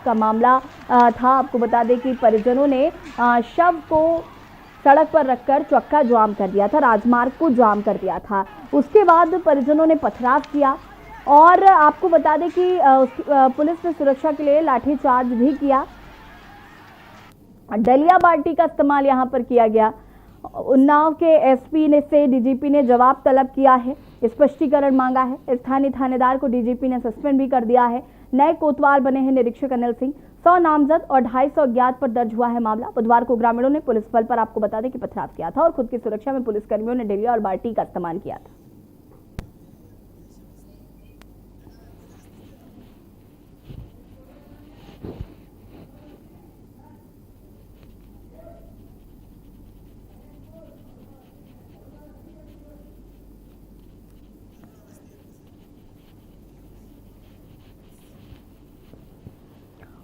का मामला था। आपको बता दें कि परिजनों ने शव को सड़क पर रखकर चक्का जाम कर दिया था, राजमार्ग को जाम कर दिया था। उसके बाद परिजनों ने पथराव किया और आपको बता दें कि पुलिस ने सुरक्षा के लिए लाठीचार्ज भी किया। डलिया बाल्टी का इस्तेमाल यहां पर किया गया। उन्नाव के एसपी ने से डीजीपी ने जवाब तलब किया है, स्पष्टीकरण मांगा है। स्थानीय थानेदार को डीजीपी ने सस्पेंड भी कर दिया है। नए कोतवाल बने हैं निरीक्षक अनिल सिंह। 100 नामजद और 250 अज्ञात पर दर्ज हुआ है मामला। बुधवार को ग्रामीणों ने पुलिस बल पर आपको बता दें कि पथराव किया था और खुद की सुरक्षा में पुलिसकर्मियों ने डलिया और बाल्टी का इस्तेमाल किया था।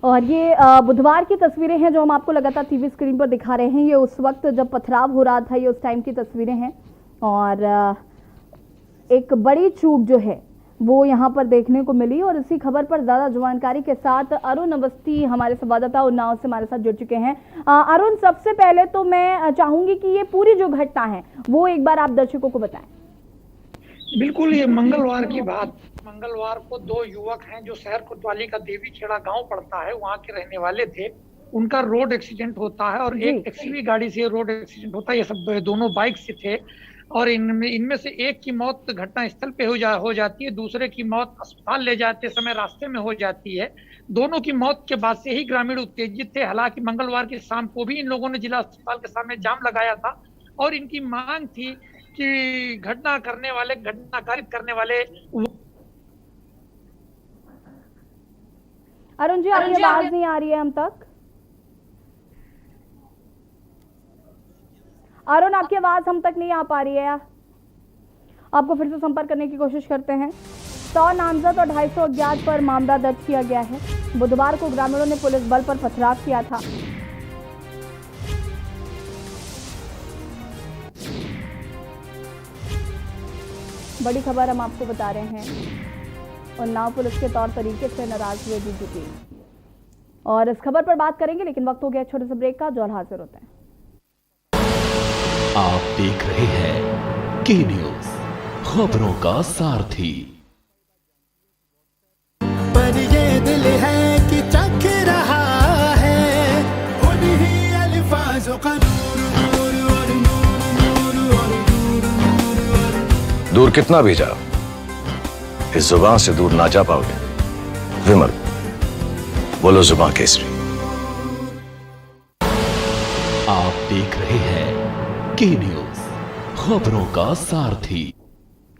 और ये बुधवार की तस्वीरें हैं जो हम आपको लगातार टीवी स्क्रीन पर दिखा रहे हैं। ये उस वक्त जब पथराव हो रहा था, ये उस टाइम की तस्वीरें हैं। और एक बड़ी चूक जो है वो यहाँ पर देखने को मिली। और इसी खबर पर ज़्यादा जानकारी के साथ अरुण अवस्थी हमारे संवाददाता उन्नाव से हमारे साथ जुड़ चुके हैं। अरुण, सबसे पहले तो मैं चाहूंगी कि ये पूरी जो घटना है वो एक बार आप दर्शकों को बताएं। बिल्कुल, ये मंगलवार की बात। मंगलवार को दो युवक हैं जो शहर कोतवाली का देवी खेड़ा गांव पड़ता है, वहां के रहने वाले थे। उनका रोड एक्सीडेंट होता है और एक एक्सयूवी गाड़ी से रोड एक्सीडेंट होता है। ये सब दोनों बाइक से थे और इनमें से एक की मौत घटना स्थल पे हो जाती है, दूसरे की मौत अस्पताल ले जाते समय रास्ते में हो जाती है। दोनों की मौत के बाद से ही ग्रामीण उत्तेजित थे। हालांकि मंगलवार की शाम को भी इन लोगों ने जिला अस्पताल के सामने जाम लगाया था और इनकी मांग थी कि घटना कारित करने वाले। अरुण जी, आपकी आवाज नहीं आ रही है हम तक। अरुण, आपकी आवाज हम तक नहीं आ पा रही है। आपको फिर से संपर्क करने की कोशिश करते हैं। 100 नामजद और 250 अज्ञात पर मामला दर्ज किया गया है। बुधवार को ग्रामीणों ने पुलिस बल पर पथराव किया था। बड़ी खबर हम आपको बता रहे हैं। उन्नाव पुलिस के तौर तरीके से नाराज हुए डीजीपी। और इस खबर पर बात करेंगे, लेकिन वक्त हो गया छोटे से ब्रेक का। जौल हाजिर होते हैं। आप देख रहे हैं के न्यूज, खबरों का सारथी। पर ये दिल है कि चख रहा है उन्हीं अल्फाजों का दूर कितना भी जाओ, इस जुबान से दूर ना जा पाओगे। विमल, बोलो जुबान केसरी। आप देख रहे हैं के न्यूज, खबरों का सारथी।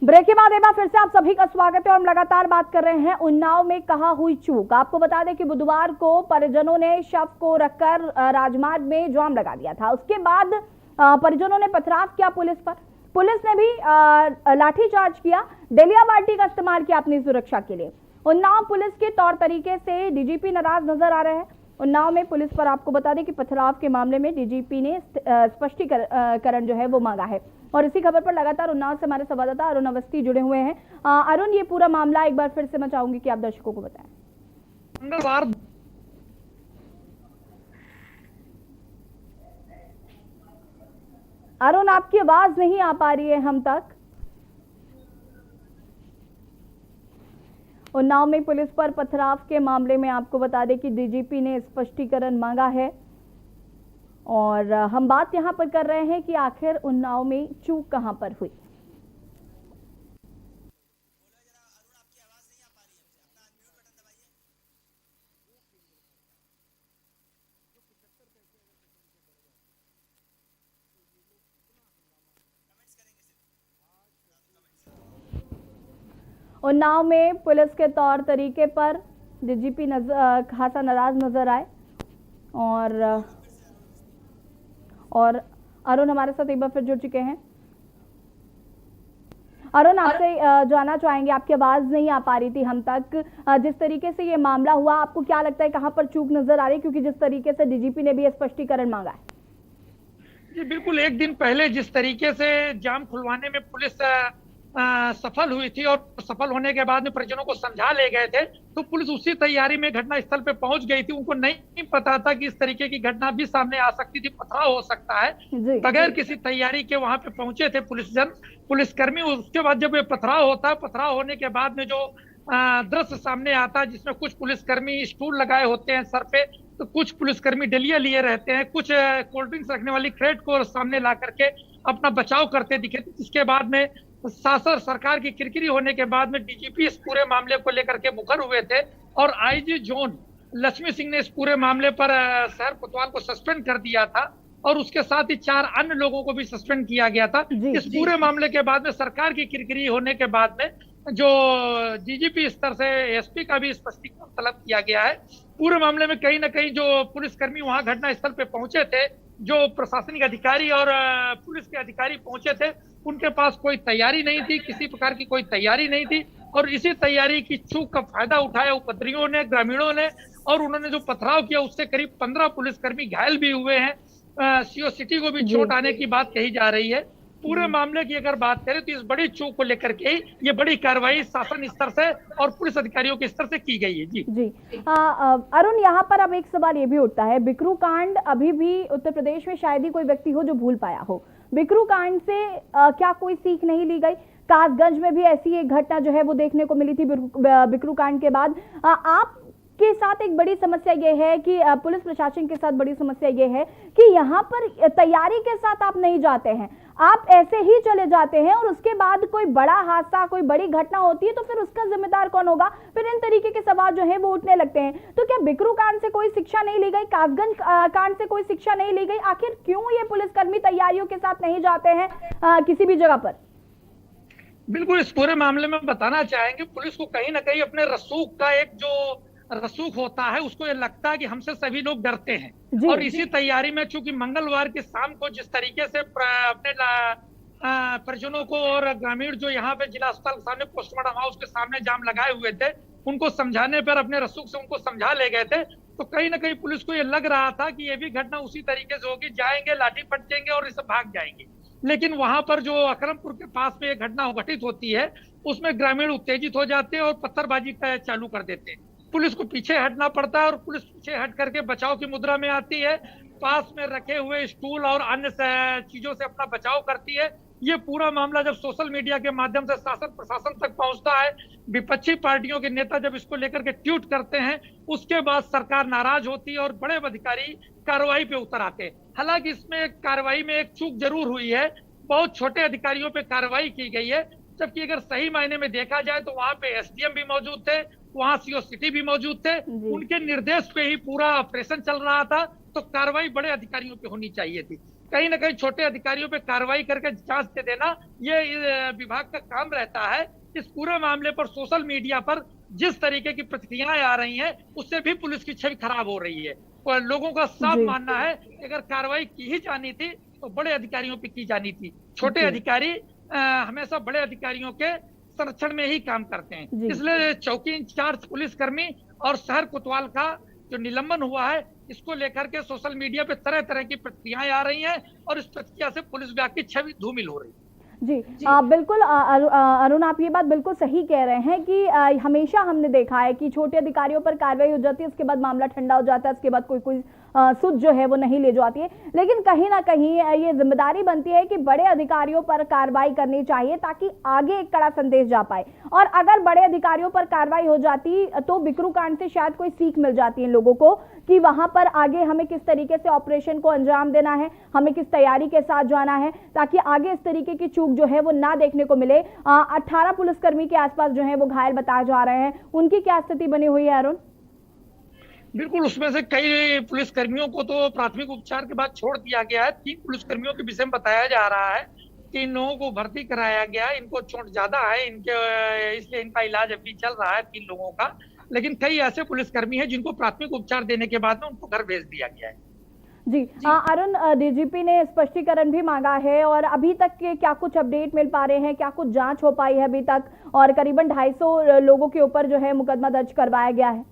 ब्रेक के बाद एक बार फिर से आप सभी का स्वागत है और हम लगातार बात कर रहे हैं उन्नाव में कहां हुई चूक। आपको बता दें कि बुधवार को परिजनों ने शव को रखकर राजमार्ग में जाम लगा दिया था। उसके बाद परिजनों ने पथराव किया पुलिस पर। पुलिस ने भी लाठीचार्ज किया, डलिया बाल्टी का इस्तेमाल किया अपनी सुरक्षा के लिए। उन्नाव पुलिस के तौर तरीके से डीजीपी नाराज नजर आ रहे हैं। उन्नाव में पुलिस पर आपको बता दें कि पथराव के मामले में डीजीपी ने स्पष्टीकरण जो है वो मांगा है। और इसी खबर पर लगातार उन्नाव से हमारे संवाददाता अरुण अवस्थी जुड़े हुए हैं। अरुण, ये पूरा मामला एक बार फिर से मैं चाहूंगी कि आप दर्शकों को बताएं। मंगलवार अरुण, आपकी आवाज नहीं आ पा रही है हम तक। उन्नाव में पुलिस पर पथराव के मामले में आपको बता दें कि डीजीपी ने स्पष्टीकरण मांगा है। और हम बात यहां पर कर रहे हैं कि आखिर उन्नाव में चूक कहां पर हुई। उन्नाव में पुलिस के तौर तरीके पर डीजीपी खासा नाराज नजर आए। और अरुण हमारे साथ एक बार फिर जुड़ चुके हैं। अरुण, आपसे जानना चाहेंगे, आपकी आवाज नहीं आ पा रही थी हम तक। जिस तरीके से ये मामला हुआ, आपको क्या लगता है कहां पर चूक नजर आ रही है? क्योंकि जिस तरीके से डीजीपी ने भी स्पष्टीकरण मांगा है। जी बिल्कुल, एक दिन पहले जिस तरीके से जाम खुलवाने में पुलिस सफल हुई थी और सफल होने के बाद में परिजनों को समझा ले गए थे, तो पुलिस उसी तैयारी में घटना स्थल पे पहुंच गई थी। उनको नहीं पता था कि इस तरीके की घटना भी सामने आ सकती थी, पथराव हो सकता है। जी बगैर किसी तैयारी के वहां पे पहुंचे थे पुलिसकर्मी। उसके बाद जब ये पथराव होता है, पथराव होने के बाद में जो दृश्य सामने आता है, जिसमें कुछ पुलिसकर्मी स्टूल लगाए होते हैं सर पे, तो कुछ पुलिसकर्मी डलिया लिए रहते हैं, कुछ कोल्ड ड्रिंक्स रखने वाली क्रेट को सामने ला करके अपना बचाव करते दिखे थे। इसके बाद में शासन सरकार की किरकिरी होने के बाद में डीजीपी इस पूरे मामले को लेकर के मुखर हुए थे और आईजी जोन लक्ष्मी सिंह ने इस पूरे मामले पर शहर कोतवाल को सस्पेंड कर दिया था और उसके साथ ही 4 अन्य लोगों को भी सस्पेंड किया गया था। इस पूरे मामले के बाद में सरकार की किरकिरी होने के बाद में जो डीजीपी स्तर से एसपी का भी स्पष्टीकरण तलब किया गया है। पूरे मामले में कहीं ना कहीं जो पुलिसकर्मी वहां घटना स्थल पे पहुंचे थे, जो प्रशासनिक अधिकारी और पुलिस के अधिकारी पहुंचे थे, उनके पास कोई तैयारी नहीं थी, किसी प्रकार की कोई तैयारी नहीं थी और इसी तैयारी की चूक का फायदा उठाया उपद्रवियों ने, ग्रामीणों ने, और उन्होंने जो पथराव किया उससे करीब 15 पुलिसकर्मी घायल भी हुए हैं। सीओ सिटी को भी चोट आने की बात कही जा रही है। पूरे मामले की अगर बात करें तो इस बड़ी चूक को लेकर के ये बड़ी कार्रवाई शासन स्तर से और पुलिस अधिकारियों के स्तर से की गई है। जी अरुण, यहाँ पर अब एक सवाल ये भी उठता है, बिकरू कांड अभी भी उत्तर प्रदेश में शायद ही कोई व्यक्ति हो जो भूल पाया हो। बिकरू कांड से क्या कोई सीख नहीं ली गई? कासगंज में भी ऐसी एक घटना जो है वो देखने को मिली थी बिकरू कांड के बाद। आप के साथ एक बड़ी समस्या ये है कि पुलिस प्रशासन के साथ बड़ी समस्या ये है कि यहाँ पर तैयारी के साथ आप नहीं जाते हैं, आप ऐसे ही चले जाते हैं और उसके बाद कोई बड़ा हादसा, कोई बड़ी घटना होती है तो फिर उसका जिम्मेदार कौन होगा? फिर इन तरीके के सवाल जो है वो उठने लगते हैं। तो क्या बिकरू कांड से कोई शिक्षा नहीं ली गई? कासगंज कांड से कोई शिक्षा नहीं ली गई? आखिर क्यों ये पुलिसकर्मी तैयारियों के साथ नहीं जाते हैं किसी भी जगह पर? बिल्कुल, इस पूरे मामले में बताना चाहेंगे, पुलिस को कहीं ना कहीं अपने रसूख का एक जो रसूख होता है उसको ये लगता है कि हमसे सभी लोग डरते हैं और इसी तैयारी में चूंकि मंगलवार की शाम को जिस तरीके से अपने परिजनों को और ग्रामीण जो यहाँ पे जिला अस्पताल के सामने पोस्टमार्टम हाउस के सामने जाम लगाए हुए थे, उनको समझाने पर अपने रसूख से उनको समझा ले गए थे, तो कहीं ना कहीं पुलिस को ये लग रहा था कि ये भी घटना उसी तरीके से होगी, जाएंगे लाठी पटकेंगे और इसे भाग जाएंगे। लेकिन वहां पर जो अकरमपुर के पास में एक घटना घटित होती है उसमें ग्रामीण उत्तेजित हो जाते हैं और पत्थरबाजी चालू कर देते हैं। पुलिस को पीछे हटना पड़ता है और पुलिस पीछे हट करके बचाव की मुद्रा में आती है, पास में रखे हुए स्टूल और अन्य चीजों से अपना बचाव करती है। ये पूरा मामला जब सोशल मीडिया के माध्यम से शासन प्रशासन तक पहुंचता है, विपक्षी पार्टियों के नेता जब इसको लेकर के ट्वीट करते हैं, उसके बाद सरकार नाराज होती है और बड़े अधिकारी कार्रवाई पे उतर आते हैं। हालांकि इसमें कार्रवाई में एक चूक जरूर हुई है, बहुत छोटे अधिकारियों पे कार्रवाई की गई है, जबकि अगर सही मायने में देखा जाए तो वहां पे एसडीएम भी मौजूद थे, वहां सीओ सिटी भी मौजूद थे, उनके निर्देश पे ही पूरा ऑपरेशन चल रहा था, तो कार्रवाई बड़े अधिकारियों पे होनी चाहिए थी। कहीं ना कहीं छोटे अधिकारियों पे कार्रवाई करके जांच दे देना ये विभाग का काम रहता है। इस पूरे मामले पर सोशल मीडिया पर जिस तरीके की प्रतिक्रियाएं आ रही हैं उससे भी पुलिस की छवि खराब हो रही है और लोगों का साफ मानना है कि अगर कार्रवाई की ही जानी थी तो बड़े अधिकारियों पे की जानी थी। छोटे अधिकारी हमेशा बड़े अधिकारियों के संरक्षण में ही काम करते हैं, इसलिए चौकी इंचार्ज पुलिसकर्मी और शहर कोतवाल का जो निलंबन हुआ है इसको लेकर के सोशल मीडिया पे तरह तरह की प्रतिक्रियाएं आ रही हैं और इस प्रतिक्रिया से पुलिस विभाग की छवि धूमिल हो रही है। जी बिल्कुल अरुण, आप ये बात बिल्कुल सही कह रहे हैं कि हमेशा हमने देखा है कि छोटे अधिकारियों पर कार्रवाई हो जाती है, उसके बाद मामला ठंडा हो जाता है, उसके बाद कोई सुध जो है वो नहीं ले जाती है। लेकिन कहीं ना कहीं ये जिम्मेदारी बनती है कि बड़े अधिकारियों पर कार्रवाई करनी चाहिए ताकि आगे एक कड़ा संदेश जा पाए। और अगर बड़े अधिकारियों पर कार्रवाई हो जाती तो बिकरू कांड से शायद कोई सीख मिल जाती है लोगों को कि वहां पर आगे हमें किस तरीके से ऑपरेशन को अंजाम देना है, हमें किस तैयारी के साथ जाना है, ताकि आगे इस तरीके की चूक जो है वो ना देखने को मिले। 18 पुलिसकर्मी के आसपास जो है वो घायल बताए जा रहे हैं, उनकी क्या स्थिति बनी हुई है अरुण? बिल्कुल, उसमें से कई पुलिसकर्मियों को तो प्राथमिक उपचार के बाद छोड़ दिया गया है। 3 पुलिसकर्मियों के विषय में बताया जा रहा है कि इन लोगों को भर्ती कराया गया है, इनको चोट ज्यादा है, इसलिए इनका इलाज अभी चल रहा है 3 लोगों का। लेकिन कई ऐसे पुलिसकर्मी हैं जिनको प्राथमिक उपचार देने के बाद में उनको घर भेज दिया गया है। जी अरुण, डीजीपी ने स्पष्टीकरण भी मांगा है और अभी तक के क्या कुछ अपडेट मिल पा रहे हैं, क्या कुछ जांच हो पाई है अभी तक? और करीबन 250 लोगों के ऊपर जो है मुकदमा दर्ज करवाया गया है।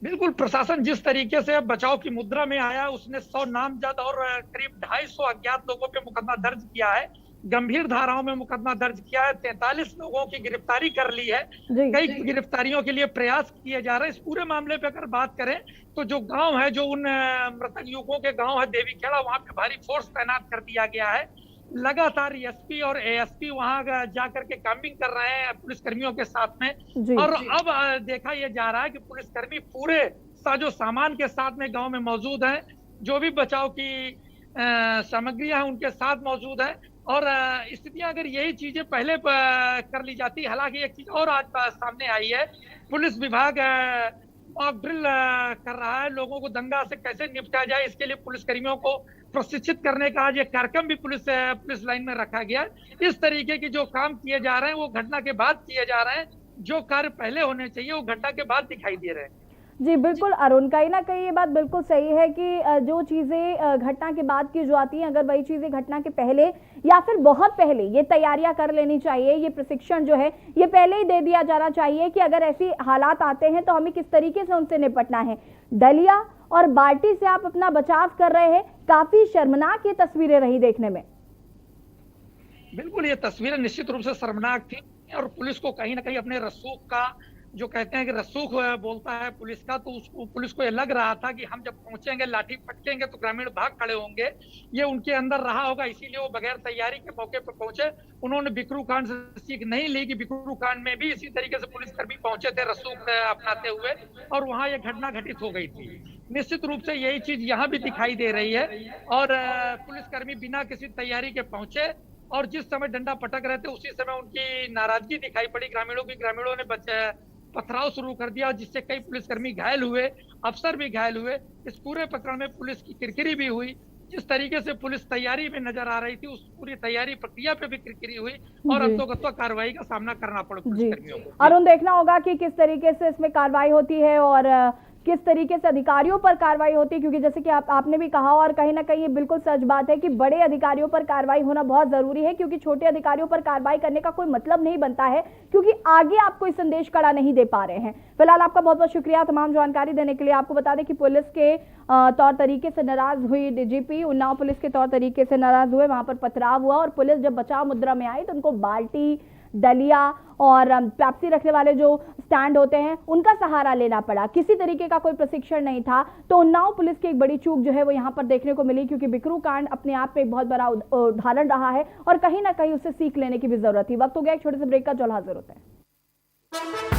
बिल्कुल, प्रशासन जिस तरीके से बचाव की मुद्रा में आया, उसने 100 नामजद और करीब 250 अज्ञात लोगों पे मुकदमा दर्ज किया है। गंभीर धाराओं में मुकदमा दर्ज किया है, 43 लोगों की गिरफ्तारी कर ली है, जी। कई गिरफ्तारियों के लिए प्रयास किए जा रहे हैं। इस पूरे मामले पे अगर बात करें तो जो गांव है, जो उन मृतक युवकों के गांव है देवीखेड़ा, वहां पे भारी फोर्स तैनात कर दिया गया है। लगातार एसपी और एएसपी वहां जाकर के कैंपिंग कर रहे हैं पुलिसकर्मियों के साथ में। जी। और अब देखा यह जा रहा है कि पुलिसकर्मी पूरे साजो सामान के साथ में गांव में मौजूद हैं, जो भी बचाव की सामग्रियां हैं उनके साथ मौजूद है। और स्थितियां अगर यही चीजें पहले कर ली जाती, हालांकि एक चीज और आज सामने आई है, पुलिस विभाग मॉक ड्रिल कर रहा है, लोगों को दंगा से कैसे निपटा जाए इसके लिए पुलिसकर्मियों को प्रशिक्षित करने का आज एक कार्यक्रम भी पुलिस लाइन में रखा गया है। इस तरीके के जो काम किए जा रहे हैं वो घटना के बाद किए जा रहे हैं, जो कार्य पहले होने चाहिए वो घटना के बाद दिखाई दे रहे हैं। जी बिल्कुल अरुण, कहीं ना कहीं ये बात बिल्कुल सही है कि जो चीज़ें घटना के बाद की जो आती हैं, अगर वही चीज़ें घटना के पहले या फिर बहुत पहले ये तैयारियां कर लेनी चाहिए, ये प्रशिक्षण जो है ये पहले ही दे दिया जाना चाहिए कि अगर ऐसी हालात आते हैं तो हमें किस तरीके से उनसे निपटना है। डलिया और बाल्टी से आप अपना बचाव कर रहे हैं, काफी शर्मनाक ये तस्वीरें रही देखने में। बिल्कुल, ये तस्वीरें निश्चित रूप से शर्मनाक थी और पुलिस को कहीं ना कहीं अपने रसूख का, जो कहते हैं कि रसूख बोलता है पुलिस का, तो उसको पुलिस को ये लग रहा था कि हम जब पहुंचेंगे लाठी पटकेंगे तो ग्रामीण भाग खड़े होंगे, ये उनके अंदर रहा होगा, इसीलिए वो बगैर तैयारी के मौके पर पहुंचे। उन्होंने बिकरू कांड से सीख नहीं ली कि बिकरू कांड में भी इसी तरीके से पुलिसकर्मी पहुंचे थे रसूख अपनाते हुए और वहां ये घटना घटित हो गई थी। निश्चित रूप से यही चीज यहाँ भी दिखाई दे रही है और पुलिसकर्मी बिना किसी तैयारी के पहुंचे और जिस समय डंडा पटक रहे थे उसी समय उनकी नाराजगी दिखाई पड़ी ग्रामीणों की। ग्रामीणों ने पथराव शुरू कर दिया जिससे कई पुलिसकर्मी घायल हुए, अफसर भी घायल हुए। इस पूरे प्रकरण में पुलिस की किरकिरी भी हुई। जिस तरीके से पुलिस तैयारी में नजर आ रही थी उस पूरी तैयारी प्रक्रिया पे भी किरकिरी हुई और अंतोगत्वा कार्रवाई का सामना करना पड़ा पुलिसकर्मियों को। अरुण, देखना होगा कि किस तरीके से इसमें कार्रवाई होती है और किस तरीके से अधिकारियों पर कार्रवाई होती है, क्योंकि जैसे कि आपने भी कहा और कहीं ना कहीं ये बिल्कुल सच बात है कि बड़े अधिकारियों पर कार्रवाई होना बहुत जरूरी है, क्योंकि छोटे अधिकारियों पर कार्रवाई करने का कोई मतलब नहीं बनता है, क्योंकि आगे आप कोई संदेश कड़ा नहीं दे पा रहे हैं। फिलहाल आपका बहुत बहुत शुक्रिया तमाम जानकारी देने के लिए। आपको बता दें कि पुलिस के तौर तरीके से नाराज हुई डीजीपी, उन्नाव पुलिस के तौर तरीके से नाराज हुए, वहां पर पथराव हुआ और पुलिस जब बचाव मुद्रा में आई तो उनको बाल्टी, डलिया और पेप्सी रखने वाले जो स्टैंड होते हैं उनका सहारा लेना पड़ा। किसी तरीके का कोई प्रशिक्षण नहीं था। तो उन्नाव पुलिस की एक बड़ी चूक जो है वो यहाँ पर देखने को मिली, क्योंकि बिकरू कांड अपने आप में एक बहुत बड़ा उदाहरण रहा है और कहीं ना कहीं उससे सीख लेने की भी जरूरत थी। वक्त हो गया एक छोटे से ब्रेक का, जो हाजिर होता है।